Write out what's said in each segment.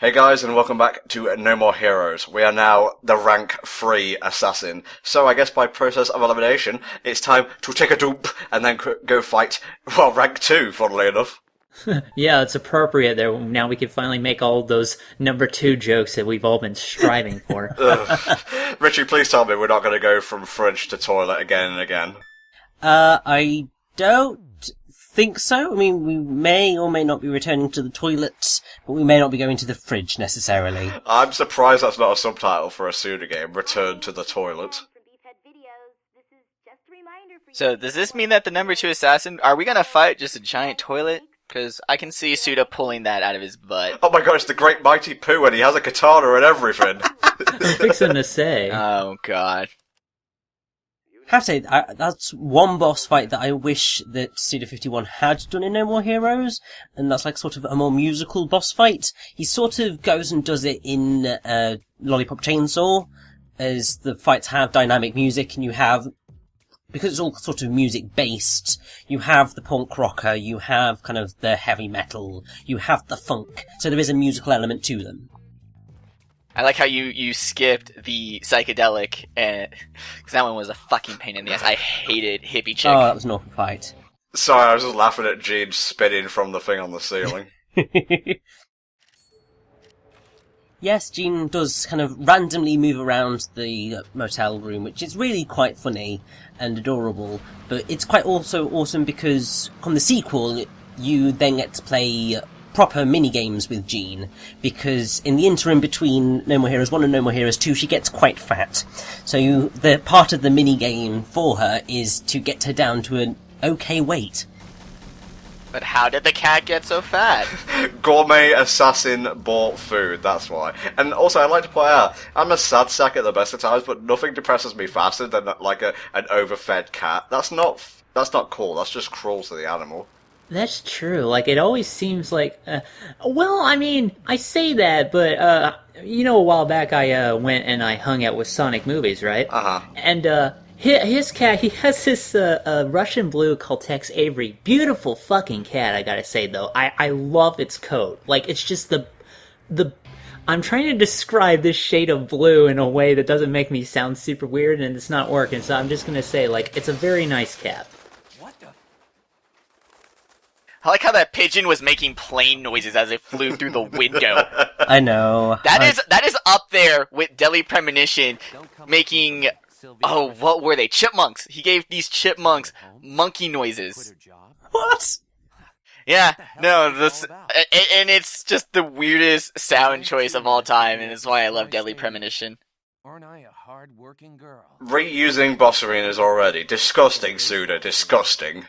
Hey guys, and welcome back to No More Heroes. We are now the rank 3 assassin. So I guess by process of elimination, it's time to take a dump and then go fight, well, rank 2, funnily enough. Yeah, it's appropriate there. Now we can finally make all those number 2 jokes that we've all been striving for. Richie, please tell me we're not going to go from fridge to toilet again and again. I don't think so. I mean, we may or may not be returning to the toilet, but we may not be going to the fridge necessarily. I'm surprised that's not a subtitle for a Suda game, Return to the Toilet. So, does this mean that the number 2 assassin, are we gonna fight just a giant toilet? Because I can see Suda pulling that out of his butt. Oh my god, it's the Great Mighty Pooh and he has a katana and everything. I'm fixing to say. Oh god. I have to say, that's one boss fight that I wish that Suda51 had done in No More Heroes, and that's like sort of a more musical boss fight. He sort of goes and does it in Lollipop Chainsaw, as the fights have dynamic music, and you have, because it's all sort of music based, you have the punk rocker, you have kind of the heavy metal, you have the funk, so there is a musical element to them. I like how you skipped the psychedelic, because that one was a fucking pain in the ass. I hated Hippie Chick. Oh, that was an awful fight. Sorry, I was just laughing at Gene spinning from the thing on the ceiling. Yes, Jean does kind of randomly move around the motel room, which is really quite funny and adorable, but it's quite also awesome because on the sequel, you then get to play proper mini-games with Jean, because in the interim between No More Heroes 1 and No More Heroes 2, she gets quite fat. So the part of the mini-game for her is to get her down to an okay weight. But how did the cat get so fat? Gourmet assassin bought food, that's why. And also, I'd like to point out, I'm a sad sack at the best of times, but nothing depresses me faster than like an overfed cat. That's not cool, that's just cruel to the animal. That's true. Like, it always seems like... well, I mean, I say that, but, a while back I went and I hung out with Sonic Movies, right? Uh-huh. And, his cat, he has this Russian blue called Tex Avery. Beautiful fucking cat, I gotta say, though. I love its coat. Like, it's just the... I'm trying to describe this shade of blue in a way that doesn't make me sound super weird, and it's not working, so I'm just gonna say, like, it's a very nice cat. I like how that pigeon was making plane noises as it flew through the window. I know. That is up there with Deadly Premonition making... Oh, what were they? Chipmunks. He gave these chipmunks monkey noises. What? Yeah, no, and it's just the weirdest sound choice of all time, and it's why I love Deadly Premonition. Aren't I a hard-working girl? Reusing boss arenas already. Disgusting, Suda, disgusting.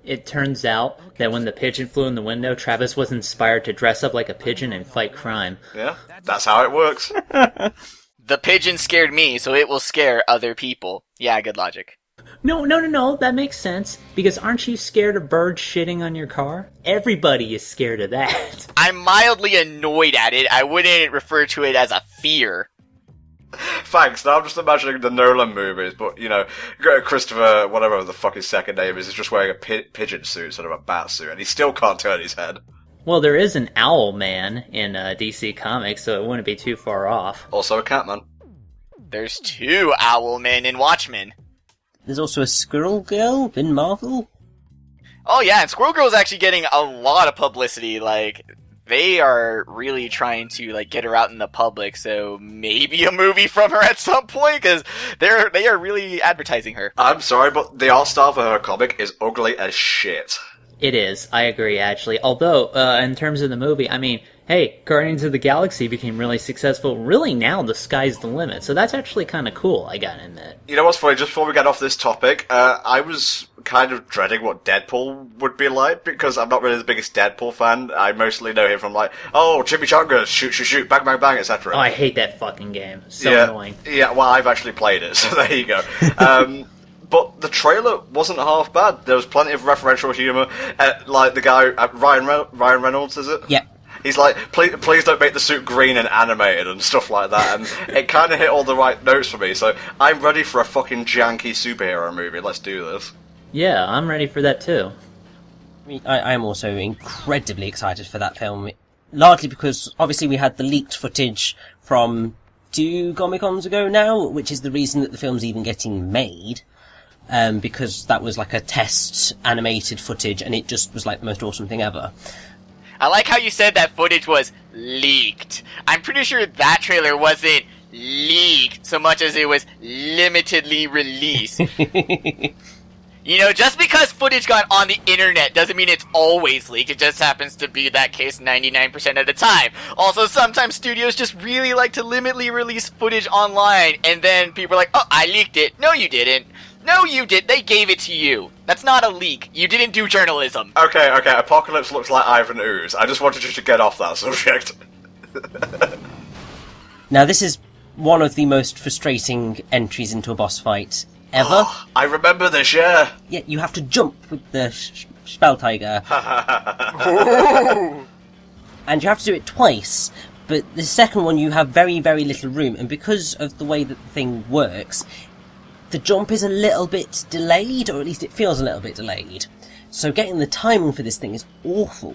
It turns out that when the pigeon flew in the window, Travis was inspired to dress up like a pigeon and fight crime. Yeah, that's how it works. The pigeon scared me, so it will scare other people. Yeah, good logic. No, that makes sense. Because aren't you scared of birds shitting on your car? Everybody is scared of that. I'm mildly annoyed at it. I wouldn't refer to it as a fear. Thanks, now I'm just imagining the Nolan movies, but, Christopher, whatever the fuck his second name is just wearing a pigeon suit instead of a bat suit, and he still can't turn his head. Well, there is an owl man in DC Comics, so it wouldn't be too far off. Also a catman. There's 2 owl men in Watchmen. There's also a squirrel girl in Marvel. Oh yeah, and Squirrel Girl's actually getting a lot of publicity, like... They are really trying to get her out in the public, so maybe a movie from her at some point, because they are really advertising her. I'm sorry, but the art style for her comic is ugly as shit. It is, I agree, actually. Although, in terms of the movie, I mean, hey, Guardians of the Galaxy became really successful. Really now, the sky's the limit. So that's actually kind of cool, I gotta admit. You know what's funny? Just before we get off this topic, I was kind of dreading what Deadpool would be like, because I'm not really the biggest Deadpool fan. I mostly know him from chimichangas, shoot, bang, bang, bang, etc. Oh, I hate that fucking game. So annoying. Yeah, well, I've actually played it, so there you go. But the trailer wasn't half bad. There was plenty of referential humour. Like the guy, Ryan Reynolds, is it? Yeah. He's like, please don't make the suit green and animated and stuff like that. And it kind of hit all the right notes for me. So I'm ready for a fucking janky superhero movie. Let's do this. Yeah, I'm ready for that too. I am also incredibly excited for that film. largely because obviously we had the leaked footage from 2 Comic-Cons ago now, which is the reason that the film's even getting made. Because that was like a test animated footage, and it just was like the most awesome thing ever. I like how you said that footage was leaked. I'm pretty sure that trailer wasn't leaked so much as it was limitedly released. You know, just because footage got on the internet doesn't mean it's always leaked. It just happens to be that case 99% of the time. Also, sometimes studios just really like to limitedly release footage online, and then people are like, oh, I leaked it. No, you didn't. No, you did. They gave it to you. That's not a leak. You didn't do journalism. Okay, Apocalypse looks like Ivan Ooze. I just wanted you to get off that subject. Now, this is one of the most frustrating entries into a boss fight ever. I remember this, yeah. Yeah, you have to jump with the Spell Tiger. And you have to do it twice, but the second one you have very, very little room, and because of the way that the thing works, the jump is a little bit delayed, or at least it feels a little bit delayed. So getting the timing for this thing is awful.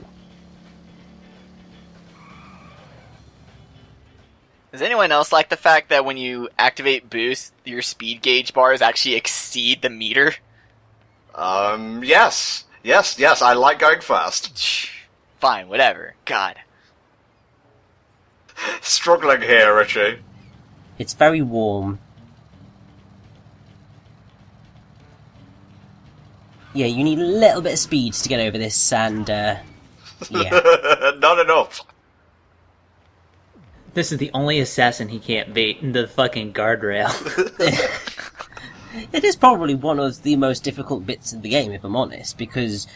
Does anyone else like the fact that when you activate boost, your speed gauge bars actually exceed the meter? Yes, I like going fast. Fine, whatever. God. Struggling here, Richie. It's very warm. Yeah, you need a little bit of speed to get over this, and, yeah. Not enough. This is the only assassin he can't beat, the fucking guardrail. It is probably one of the most difficult bits of the game, if I'm honest, because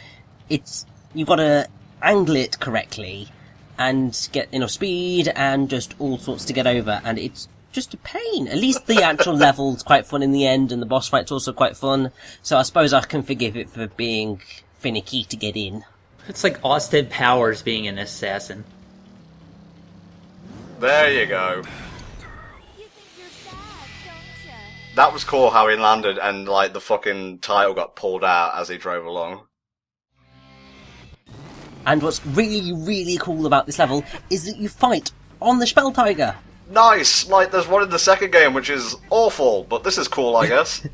you've got to angle it correctly, and get enough speed, and just all sorts to get over, and it's just a pain. At least the actual level's quite fun in the end, and the boss fight's also quite fun, so I suppose I can forgive it for being finicky to get in. It's like Austin Powers being an assassin. There you go. You think you're bad, don't you? That was cool how he landed and, like, the fucking title got pulled out as he drove along. And what's really, really cool about this level is that you fight on the Spell Tiger. Nice! Like, there's one in the second game which is awful, but this is cool, I guess.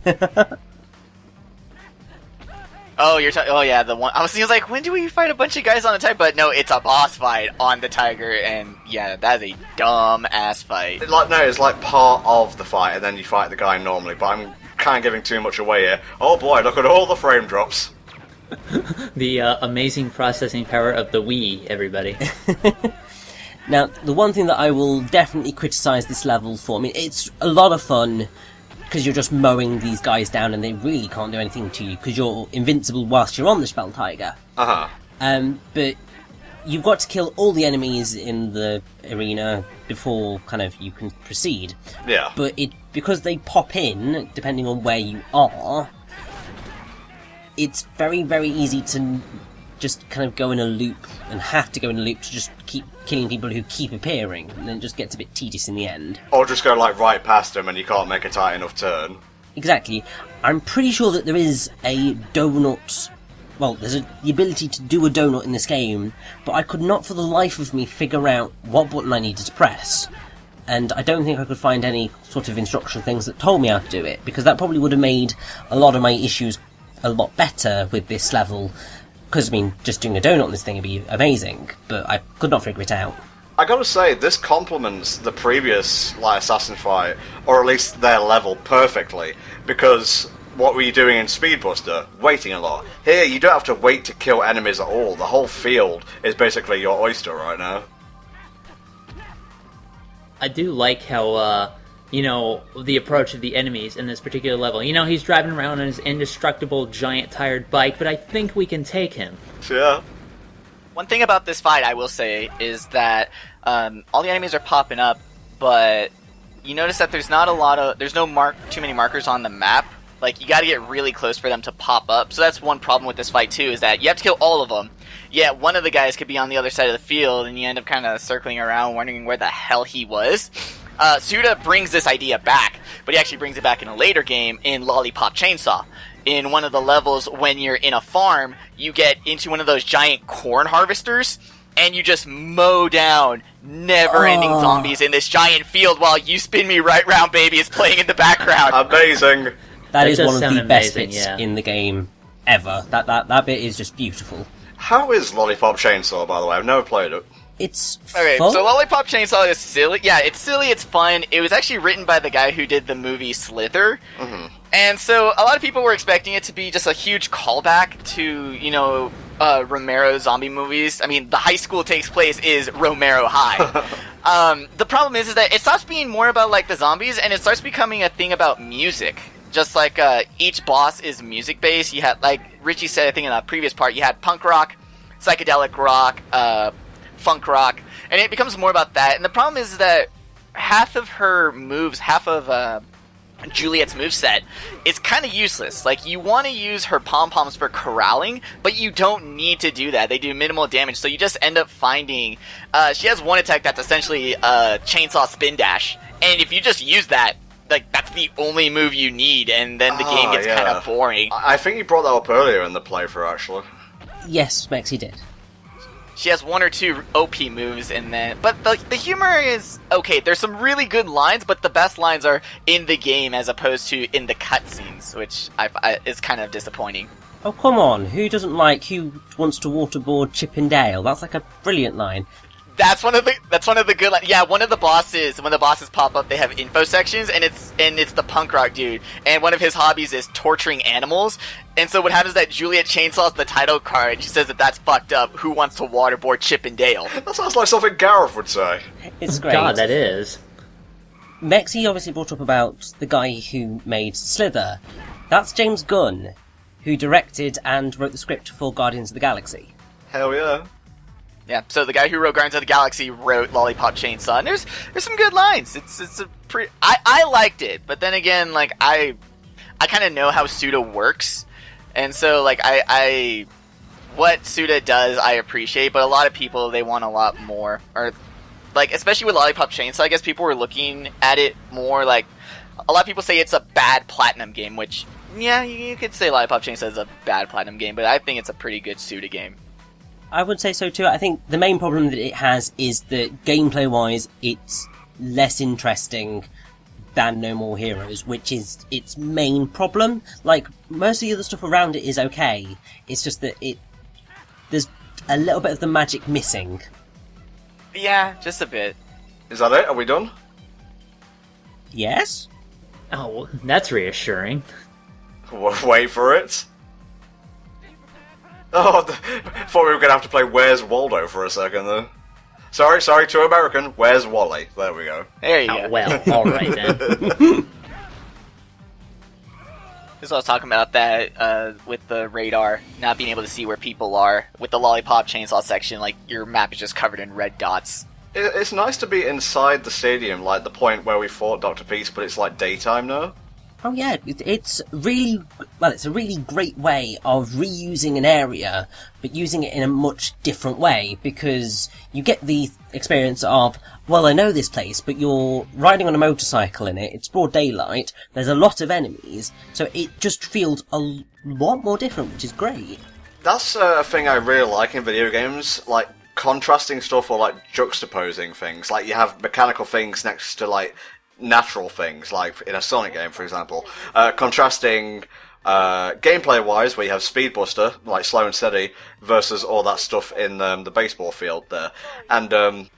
Oh, oh yeah, the one. I was thinking, like, when do we fight a bunch of guys on the tiger? But no, it's a boss fight on the tiger, and yeah, that is a dumb ass fight. It's like part of the fight, and then you fight the guy normally, but I'm kind of giving too much away here. Oh boy, look at all the frame drops. The amazing processing power of the Wii, everybody. Now, the one thing that I will definitely criticise this level for, I mean, it's a lot of fun, because you're just mowing these guys down and they really can't do anything to you, because you're invincible whilst you're on the Spell Tiger. But you've got to kill all the enemies in the arena before kind of you can proceed. Yeah. But because they pop in, depending on where you are, it's very, very easy to just kind of go in a loop, and have to go in a loop to just keep killing people who keep appearing, and then it just gets a bit tedious in the end. Or just go, like, right past them and you can't make a tight enough turn. Exactly. I'm pretty sure that there is a donut... Well, there's the ability to do a donut in this game, but I could not for the life of me figure out what button I needed to press. And I don't think I could find any sort of instructional things that told me how to do it, because that probably would have made a lot of my issues a lot better with this level. Because, I mean, just doing a donut on this thing would be amazing, but I could not figure it out. I gotta say, this complements the previous, like, Assassin fight, or at least their level, perfectly, because what were you doing in Speedbuster? Waiting a lot. Here, you don't have to wait to kill enemies at all. The whole field is basically your oyster right now. I do like how, the approach of the enemies in this particular level. He's driving around on his indestructible giant tired bike, but I think we can take him. Yeah. One thing about this fight, I will say, is that all the enemies are popping up, but you notice that there's no too many markers on the map. Like, you gotta get really close for them to pop up. So that's one problem with this fight, too, is that you have to kill all of them. Yet one of the guys could be on the other side of the field, and you end up kind of circling around, wondering where the hell he was. Suda brings this idea back, but he actually brings it back in a later game in Lollipop Chainsaw. In one of the levels, when you're in a farm, you get into one of those giant corn harvesters, and you just mow down never-ending zombies in this giant field while You Spin Me Right Round Baby is playing in the background. Amazing. That is does one of sound the best amazing, bits yeah. in the game ever. That bit is just beautiful. How is Lollipop Chainsaw, by the way? I've never played it. It's Okay, fun. so Lollipop Chainsaw is silly. Yeah, it's silly, it's fun. It was actually written by the guy who did the movie Slither. Mm-hmm. And so a lot of people were expecting it to be just a huge callback to, Romero zombie movies. I mean, the high school it takes place is Romero High. The problem is that it stops being more about, like, the zombies, and it starts becoming a thing about music. Just like each boss is music-based. You had, like Richie said, I think in a previous part, you had punk rock, psychedelic rock, funk rock, and it becomes more about that. And the problem is that half of her moves, half of Juliet's moveset is kind of useless. Like, you want to use her pom-poms for corralling, but you don't need to do that. They do minimal damage, so you just end up finding... she has one attack that's essentially a chainsaw spin dash, and if you just use that, like, that's the only move you need, and then the game gets kind of boring. I think you brought that up earlier in the playthrough, actually. Yes, Mexi did. She has one or two OP moves, and then... But the humor is okay. There's some really good lines, but the best lines are in the game as opposed to in the cutscenes, which is kind of disappointing. Oh, come on. Who who wants to waterboard Chip and Dale? That's like a brilliant line. That's one of the good lines. Yeah, when the bosses pop up, they have info sections, and it's the punk rock dude, and one of his hobbies is torturing animals. And so what happens is that Juliet chainsaws the title card, and she says that that's fucked up. Who wants to waterboard Chip and Dale? That sounds like something Gareth would say. It's great. God, that is. Mexi obviously brought up about the guy who made Slither. That's James Gunn, who directed and wrote the script for Guardians of the Galaxy. Hell yeah. Yeah, so the guy who wrote Guardians of the Galaxy wrote Lollipop Chainsaw, and there's some good lines. It's a pretty... I liked it, but then again, like, I kind of know how Suda works, and so, like, I what Suda does, I appreciate, but a lot of people, they want a lot more. Or, like, especially with Lollipop Chainsaw, I guess people were looking at it more like... A lot of people say it's a bad Platinum game, which, yeah, you could say Lollipop Chainsaw is a bad Platinum game, but I think it's a pretty good Suda game. I would say so too. I think the main problem that it has is that gameplay-wise, it's less interesting than No More Heroes, which is its main problem. Like, most of the other stuff around it is okay. It's just that there's a little bit of the magic missing. Yeah, just a bit. Is that it? Are we done? Yes? Oh, well, that's reassuring. Wait for it. Oh, thought we were going to have to play Where's Waldo for a second, though. Sorry, too American. Where's Wally? There we go. There you Oh, go. well, alright then. This is what I was talking about, that with the radar, not being able to see where people are. With the Lollipop Chainsaw section, like, your map is just covered in red dots. It's nice to be inside the stadium, like the point where we fought Dr. Peace, but it's like daytime now. Oh yeah, it's really... Well, it's a really great way of reusing an area, but using it in a much different way, because you get the experience of, well, I know this place, but you're riding on a motorcycle in it, it's broad daylight, there's a lot of enemies, so it just feels a lot more different, which is great. That's a thing I really like in video games, like contrasting stuff or like juxtaposing things. Like you have mechanical things next to like natural things, like in a Sonic game, for example. Contrasting gameplay-wise, where you have Speed Buster, like slow and steady, versus all that stuff in the baseball field there. And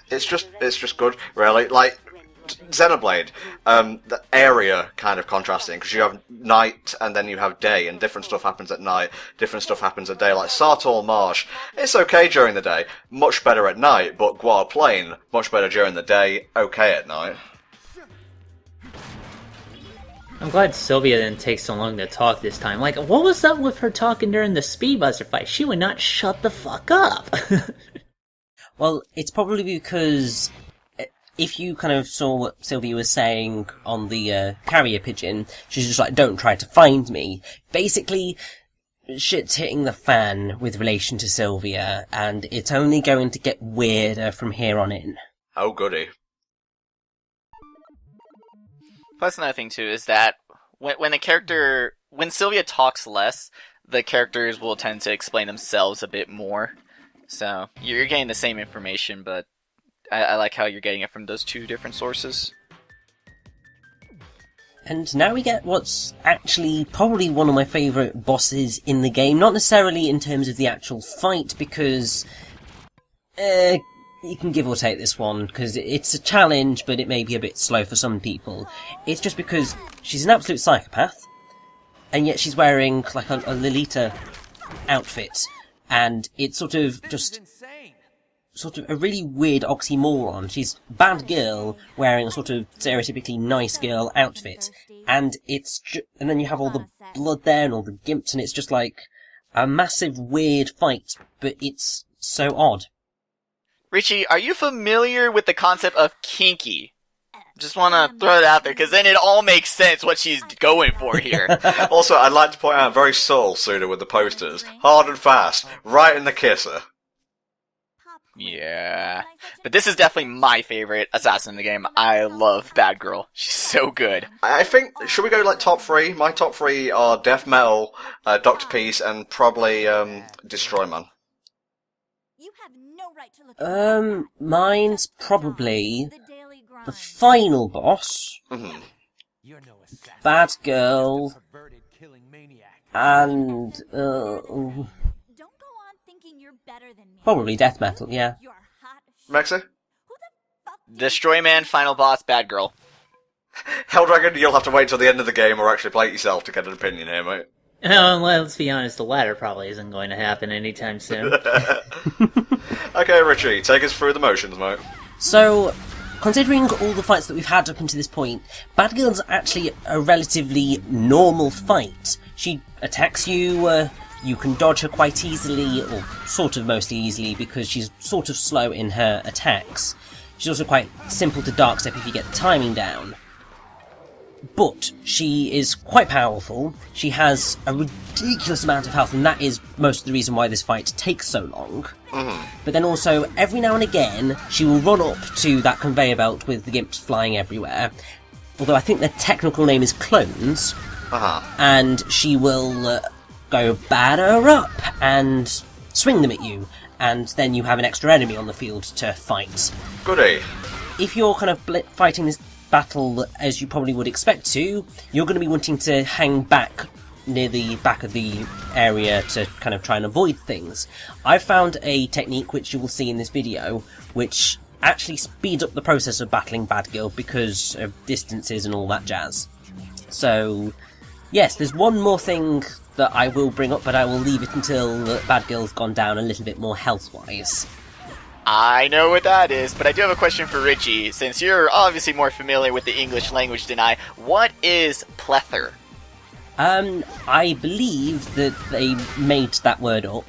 it's just good, really. Like Xenoblade, the area kind of contrasting, because you have night and then you have day, and different stuff happens at night, different stuff happens at day. Like Sartor Marsh, it's okay during the day, much better at night, but Guar Plain, much better during the day, okay at night. I'm glad Sylvia didn't take so long to talk this time. Like, what was up with her talking during the Speedbuster fight? She would not shut the fuck up. Well, it's probably because if you kind of saw what Sylvia was saying on the carrier pigeon, she's just like, don't try to find me. Basically, shit's hitting the fan with relation to Sylvia, and it's only going to get weirder from here on in. Oh, goody. Plus, another thing too is that when Sylvia talks less, the characters will tend to explain themselves a bit more. So you're getting the same information, but I like how you're getting it from those two different sources. And now we get what's actually probably one of my favourite bosses in the game. Not necessarily in terms of the actual fight, because you can give or take this one, because it's a challenge, but it may be a bit slow for some people. It's just because she's an absolute psychopath, and yet she's wearing like a Lolita outfit, and it's sort of just sort of a really weird oxymoron. She's bad girl wearing a sort of stereotypically nice girl outfit, and and then you have all the blood there and all the gimps, and it's just like a massive weird fight, but it's so odd. Richie, are you familiar with the concept of kinky? Just want to throw it out there, because then it all makes sense what she's going for here. Also, I'd like to point out, very subtle, Suda, with the posters. Hard and fast, right in the kisser. Yeah. But this is definitely my favorite assassin in the game. I love Bad Girl. She's so good. I think, should we go like top three? My top three are Death Metal, Dr. Peace, and probably Destroy Man. You have no right to look Mine's probably the final boss, Mm-hmm. You're no assassin. Bad Girl, Perverted killing maniac. and Don't go on thinking you're better than me. probably Death Metal, yeah. You're hot Mexi? Who the fuck Destroy Man, final boss, Bad Girl. Helldragon, you'll have to wait till the end of the game or actually play it yourself to get an opinion here, mate. Let's be honest, the latter probably isn't going to happen anytime soon. Okay, Richie, take us through the motions, mate. So, considering all the fights that we've had up until this point, Bad Girl's actually a relatively normal fight. She attacks you, you can dodge her quite easily, or sort of mostly easily, because she's sort of slow in her attacks. She's also quite simple to dark step if you get the timing down. But she is quite powerful, she has a ridiculous amount of health, and that is most of the reason why this fight takes so long. But then also, every now and again, she will run up to that conveyor belt with the gimps flying everywhere. Although I think their technical name is clones. And she will go batter up and swing them at you. And then you have an extra enemy on the field to fight. Goody. If you're kind of fighting this battle as you probably would expect to, you're going to be wanting to hang back near the back of the area to kind of try and avoid things. I've found a technique which you will see in this video which actually speeds up the process of battling Bad Girl because of distances and all that jazz. So yes, there's one more thing that I will bring up, but I will leave it until Bad Girl's gone down a little bit more health-wise. I know what that is, but I do have a question for Richie. Since you're obviously more familiar with the English language than I, what is Pleather? I believe that they made that word up.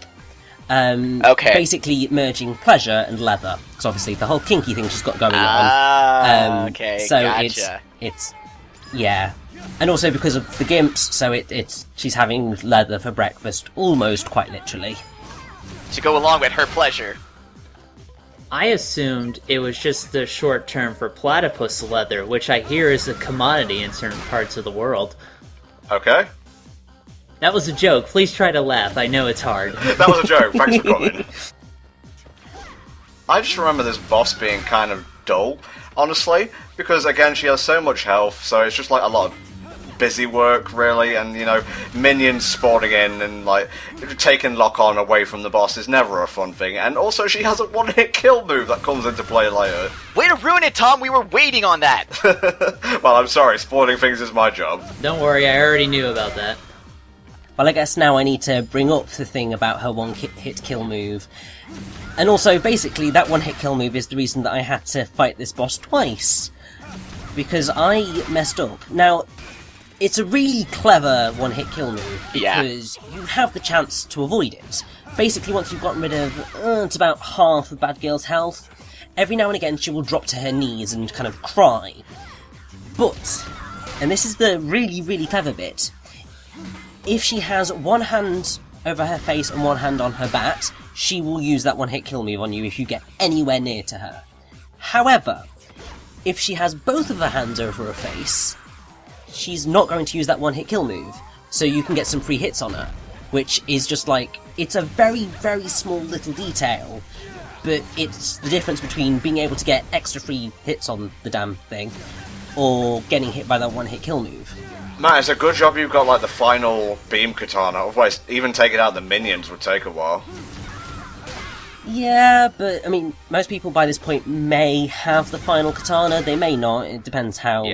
Okay. Basically merging pleasure and leather. Because obviously the whole kinky thing she's got going on. Okay, so gotcha. it's yeah. And also because of the gimps, so it's she's having leather for breakfast, almost quite literally. To go along with her pleasure. I assumed it was just the short term for platypus leather, which I hear is a commodity in certain parts of the world. Okay. That was a joke. Please try to laugh. I know it's hard. That was a joke. Thanks for coming. I just remember this boss being kind of dull, honestly, because again she has so much health, so it's just like a lot of busy work, really, and you know, minions spawning in and like taking lock-on away from the boss is never a fun thing. And also she has a one-hit kill move that comes into play later. Way to ruin it, Tom! We were waiting on that! Well, I'm sorry, spoiling things is my job. Don't worry, I already knew about that. Well, I guess now I need to bring up the thing about her one-hit kill move. And also, basically, that one-hit kill move is the reason that I had to fight this boss twice. Because I messed up. Now, it's a really clever one-hit kill move, because you have the chance to avoid it. Basically, once you've gotten rid of, it's about half of Bad Girl's health, every now and again she will drop to her knees and kind of cry. But, and this is the really, really clever bit, if she has one hand over her face and one hand on her bat, she will use that one-hit kill move on you if you get anywhere near to her. However, if she has both of her hands over her face, she's not going to use that one-hit kill move, so you can get some free hits on her. which is just like, it's a very, very small little detail, but it's the difference between being able to get extra free hits on the damn thing, or getting hit by that one-hit kill move. Matt, it's a good job you've got like the final beam katana, otherwise even taking out the minions would take a while. Yeah, but, I mean, most people by this point may have the final katana, they may not, it depends how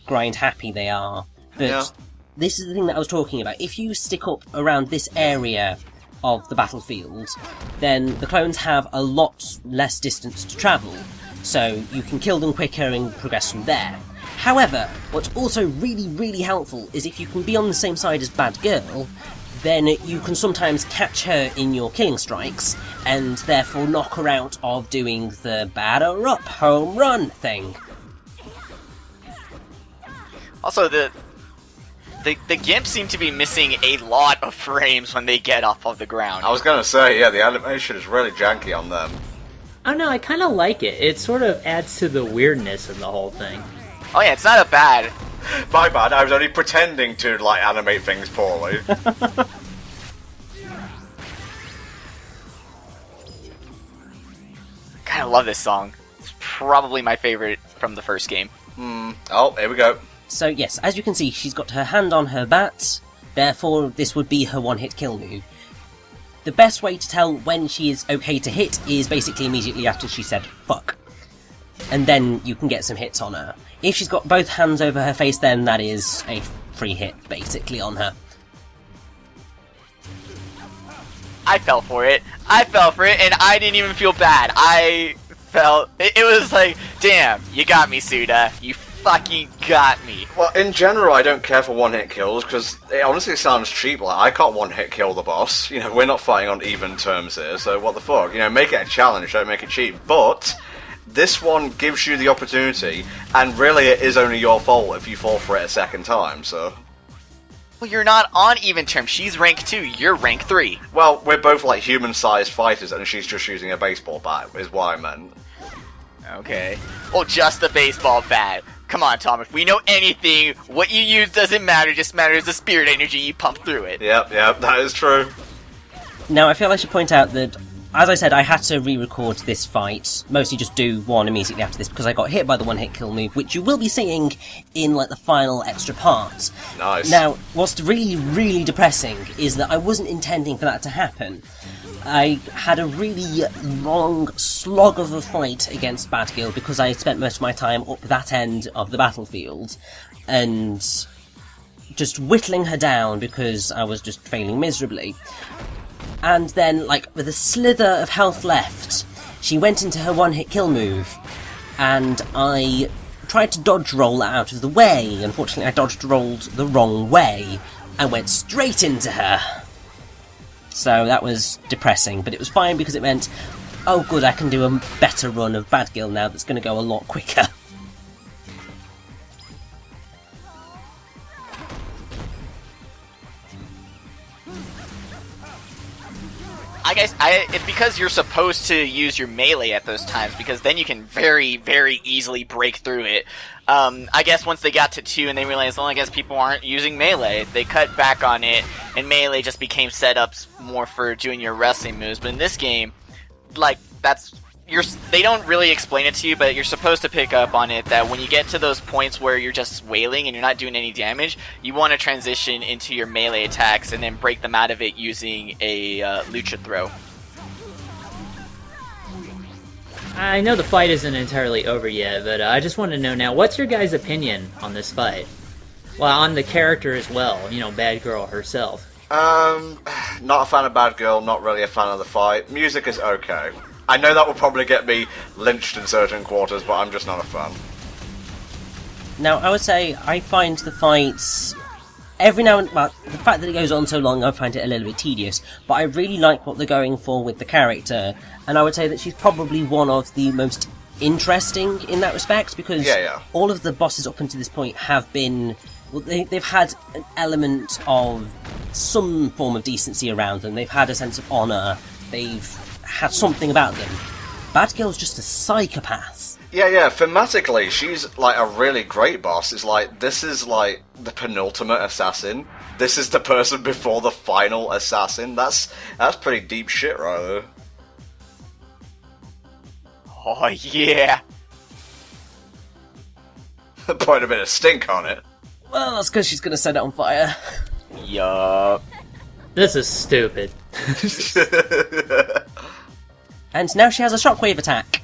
grind happy they are. But this is the thing that I was talking about. If you stick up around this area of the battlefield, then the clones have a lot less distance to travel, so you can kill them quicker and progress from there. However, what's also really, really helpful is if you can be on the same side as Bad Girl, then you can sometimes catch her in your killing strikes, and therefore knock her out of doing the batter up home run thing. Also, the gimps seem to be missing a lot of frames when they get off of the ground. I was gonna say, yeah, the animation is really janky on them. I don't know, I kind of like it. It sort of adds to the weirdness of the whole thing. Oh yeah, it's not a bad. My bad, I was only pretending to, like, animate things poorly. Kinda love this song. It's probably my favorite from the first game. Oh, here we go. So yes, as you can see, she's got her hand on her bat, therefore this would be her one-hit kill move. The best way to tell when she is okay to hit is basically immediately after she said fuck. And then you can get some hits on her. If she's got both hands over her face, then that is a free hit, basically, on her. I fell for it, and I didn't even feel bad. I felt... It was like, damn, you got me, Suda. You fucking got me. Well, in general, I don't care for one-hit kills, because it honestly sounds cheap. Like, I can't one-hit kill the boss. You know, we're not fighting on even terms here, so what the fuck? You know, make it a challenge, don't make it cheap. But this one gives you the opportunity, and really it is only your fault if you fall for it a second time, so... Well, you're not on even terms. She's rank 2, you're rank 3. Well, we're both, like, human-sized fighters, and she's just using a baseball bat, is what I meant. Okay. Well, just a baseball bat. Come on, Tom, if we know anything, what you use doesn't matter, just matters the spirit energy you pump through it. Yep, that is true. Now, I feel I should point out that, as I said, I had to re-record this fight, mostly just do one immediately after this, because I got hit by the one-hit kill move, which you will be seeing in, like, the final extra part. Nice. Now, what's really, really depressing is that I wasn't intending for that to happen. I had a really long slog of a fight against Bad Girl because I spent most of my time up that end of the battlefield, and just whittling her down because I was just failing miserably. And then, like, with a slither of health left, she went into her one-hit kill move, and I tried to dodge roll out of the way. Unfortunately, I dodged rolled the wrong way, and went straight into her. So that was depressing, but it was fine because it meant, oh good, I can do a better run of Bad Girl now that's going to go a lot quicker. I guess it's because you're supposed to use your melee at those times, because then you can very, very easily break through it. I guess once they got to 2 and they realized, well, I guess people aren't using melee, they cut back on it, and melee just became setups more for doing your wrestling moves. But in this game, like, they don't really explain it to you, but you're supposed to pick up on it that when you get to those points where you're just wailing and you're not doing any damage, you want to transition into your melee attacks and then break them out of it using a lucha throw. I know the fight isn't entirely over yet, but I just want to know now, what's your guys' opinion on this fight? Well, on the character as well, you know, Bad Girl herself. Not a fan of Bad Girl, not really a fan of the fight. Music is okay. I know that will probably get me lynched in certain quarters, but I'm just not a fan. Now, I would say I find the fights every now and then, well, the fact that it goes on so long, I find it a little bit tedious, but I really like what they're going for with the character, and I would say that she's probably one of the most interesting in that respect, because all of the bosses up until this point have been, well, they've had an element of some form of decency around them, they've had a sense of honour, they've had something about them. Bad Girl's just a psychopath. Yeah, thematically, she's, like, a really great boss. It's like, this is, like, the penultimate assassin. This is the person before the final assassin? That's pretty deep shit right there. Oh yeah. Put a bit of stink on it. Well, that's because she's going to set it on fire. Yup. This is stupid. And now she has a shockwave attack.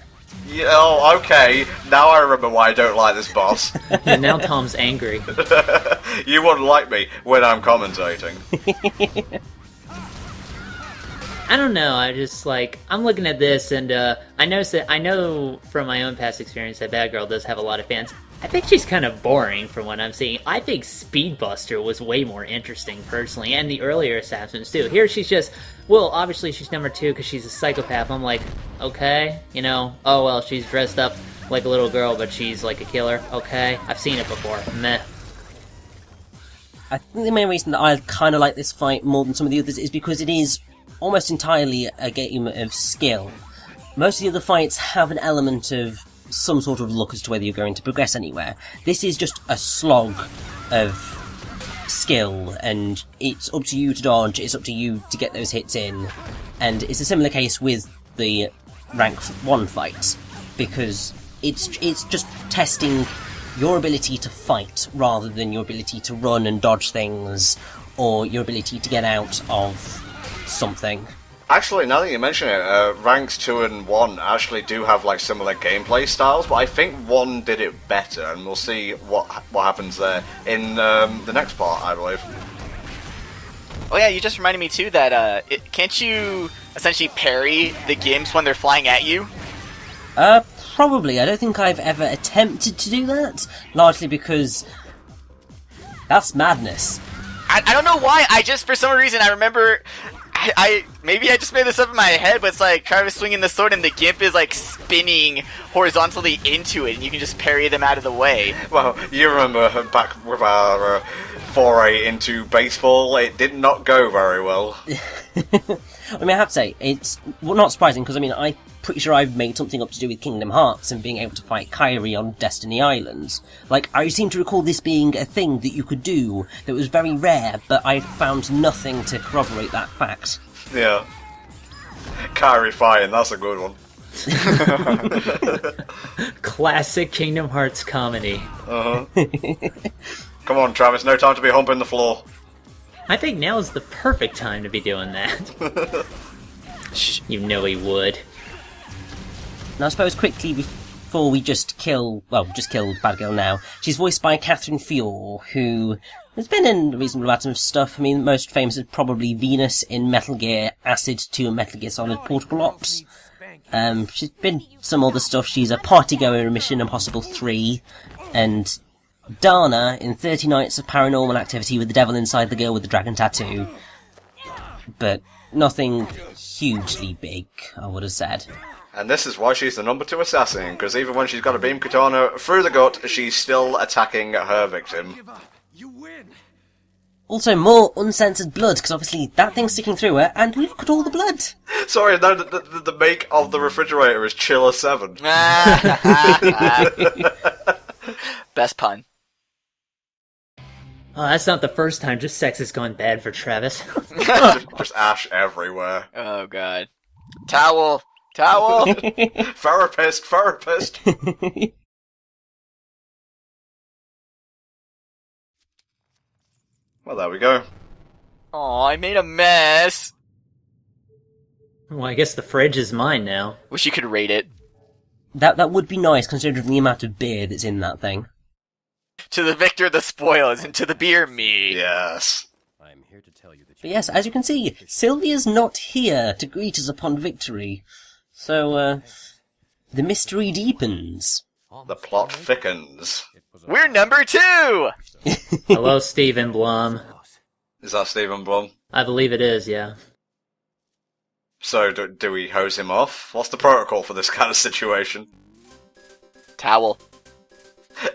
Yeah, oh, okay. Now I remember why I don't like this boss. And now Tom's angry. You wouldn't like me when I'm commentating. I don't know, I'm looking at this and I know from my own past experience that Bad Girl does have a lot of fans. I think she's kind of boring from what I'm seeing. I think Speedbuster was way more interesting personally, and the earlier Assassins too. Here she's just, well, obviously she's number 2 because she's a psychopath. I'm like, okay, oh well, she's dressed up like a little girl, but she's like a killer. Okay, I've seen it before. Meh. I think the main reason that I kind of like this fight more than some of the others is because it is almost entirely a game of skill. Most of the other fights have an element of some sort of luck as to whether you're going to progress anywhere. This is just a slog of skill, and it's up to you to dodge, it's up to you to get those hits in, and it's a similar case with the rank 1 fights, because it's just testing your ability to fight rather than your ability to run and dodge things, or your ability to get out of something. Actually, now that you mention it, ranks 2 and 1 actually do have like similar gameplay styles, but I think 1 did it better, and we'll see what happens there in the next part, I believe. Oh yeah, you just reminded me too that can't you essentially parry the Gimps when they're flying at you? Probably. I don't think I've ever attempted to do that, largely because that's madness. I don't know why. For some reason, I remember. Maybe I just made this up in my head, but it's like Travis swinging the sword and the Gimp is like spinning horizontally into it, and you can just parry them out of the way. Well, you remember back with our foray into baseball, it did not go very well. I mean, I have to say, it's not surprising, because I'm pretty sure I've made something up to do with Kingdom Hearts and being able to fight Kairi on Destiny Islands. Like, I seem to recall this being a thing that you could do that was very rare, but I found nothing to corroborate that fact. Yeah. Kairi fighting, that's a good one. Classic Kingdom Hearts comedy. Uh-huh. Come on, Travis, no time to be humping the floor. I think now is the perfect time to be doing that. You know he would. Now, I suppose quickly before we just kill Bad Girl now, she's voiced by Catherine Fior, who has been in a reasonable amount of stuff. I mean, most famous is probably Venus in Metal Gear Acid 2 and Metal Gear Solid Portable Ops. She's been some other stuff. She's a partygoer in Mission Impossible 3, and Dana in 30 Nights of Paranormal Activity with the devil inside the girl with the dragon tattoo. But nothing hugely big, I would have said. And this is why she's the number 2 assassin, because even when she's got a beam katana through the gut, she's still attacking her victim. You win. Also, more uncensored blood, because obviously that thing's sticking through her, and look at all the blood! Sorry, no, the make of the refrigerator is Chiller 7. Best pun. Oh, that's not the first time just sex has gone bad for Travis. Just ash everywhere. Oh god. Towel! Towel! Therapist! Well, there we go. Aw, I made a mess! Well, I guess the fridge is mine now. Wish you could rate it. That would be nice, considering the amount of beer that's in that thing. To the victor the spoils, and to the beer me. Yes. I'm here to tell you that But yes, as you can see, Sylvia's not here to greet us upon victory. So, the mystery deepens. The plot thickens. We're number 2! Hello, Stephen Blum. Is that Stephen Blum? I believe it is, yeah. So, do we hose him off? What's the protocol for this kind of situation? Towel.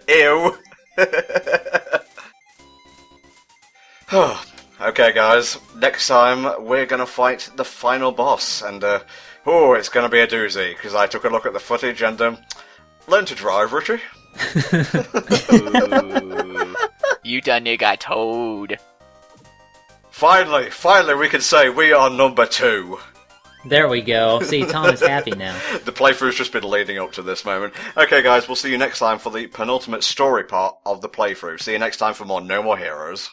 Ew! Okay, guys. Next time, we're gonna fight the final boss, and, it's gonna be a doozy, because I took a look at the footage and, learn to drive, Richie. Ooh. You done got told. Finally we can say we are number 2. There we go. See, Tom is happy now. The playthrough's just been leading up to this moment. Okay, guys, we'll see you next time for the penultimate story part of the playthrough. See you next time for more No More Heroes.